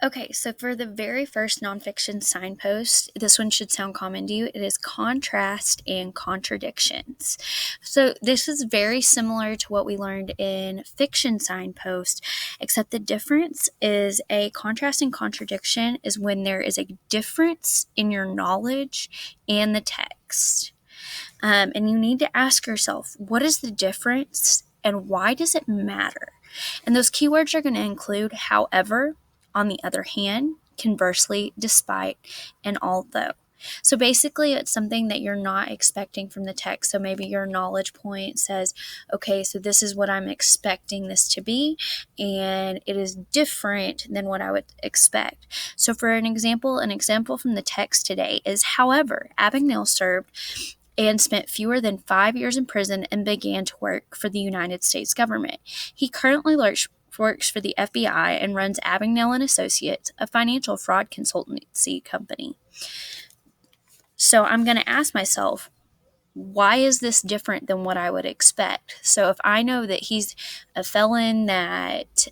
Okay, so for the very first nonfiction signpost, this one should sound common to you. It is contrast and contradictions. So this is very similar to what we learned in fiction signpost, except the difference is a contrast and contradiction is when there is a difference in your knowledge and the text. And you need to ask yourself, what is the difference and why does it matter? And those keywords are going to include however, on the other hand, conversely, despite, and although. So basically, it's something that you're not expecting from the text. So maybe your knowledge point says, okay, so this is what I'm expecting this to be, and it is different than what I would expect. So for an example from the text today is, however, Abagnale served and spent fewer than 5 years in prison and began to work for the United States government. He currently works for the FBI and runs Abagnale and Associates, a financial fraud consultancy company. So I'm going to ask myself, why is this different than what I would expect? So if I know that he's a felon that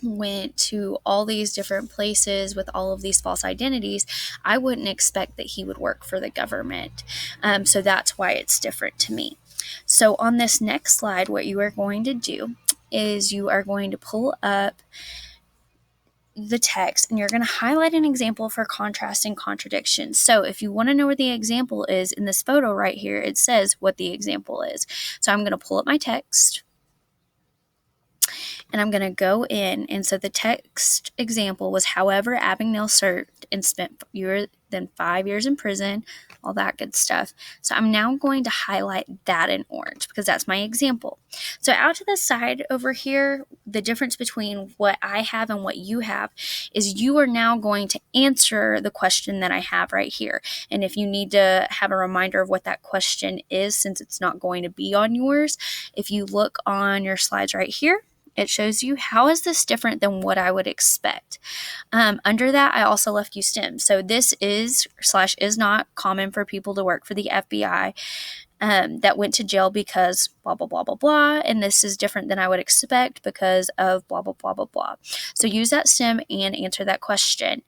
went to all these different places with all of these false identities, I wouldn't expect that he would work for the government. So that's why it's different to me. So on this next slide, what you are going to do is you are going to pull up the text and you're going to highlight an example for contrast and contradiction. So if you want to know where the example is in this photo right here, it says what the example is. So I'm going to pull up my text and I'm going to go in. And so the text example was, however, Abagnale served and spent fewer than 5 years in prison, all that good stuff. So I'm now going to highlight that in orange because that's my example. So out to the side over here, the difference between what I have and what you have is you are now going to answer the question that I have right here. And if you need to have a reminder of what that question is, since it's not going to be on yours, if you look on your slides right here, it shows you how is this different than what I would expect. Under that, I also left you STEM. So this is not common for people to work for the FBI that went to jail because blah, blah, blah, blah, blah. And this is different than I would expect because of blah, blah, blah, blah, blah. So use that STEM and answer that question.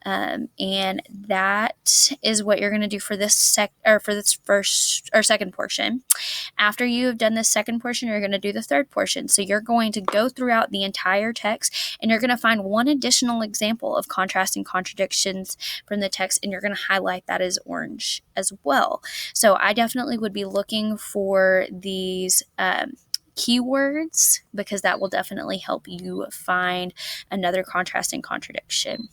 And that is what you're going to do for this second portion. After you have done this second portion, you're going to do the third portion. So you're going to go throughout the entire text and you're going to find one additional example of contrast and contradictions from the text, and you're going to highlight that as orange as well. So I definitely would be looking for these keywords because that will definitely help you find another contrast and contradiction.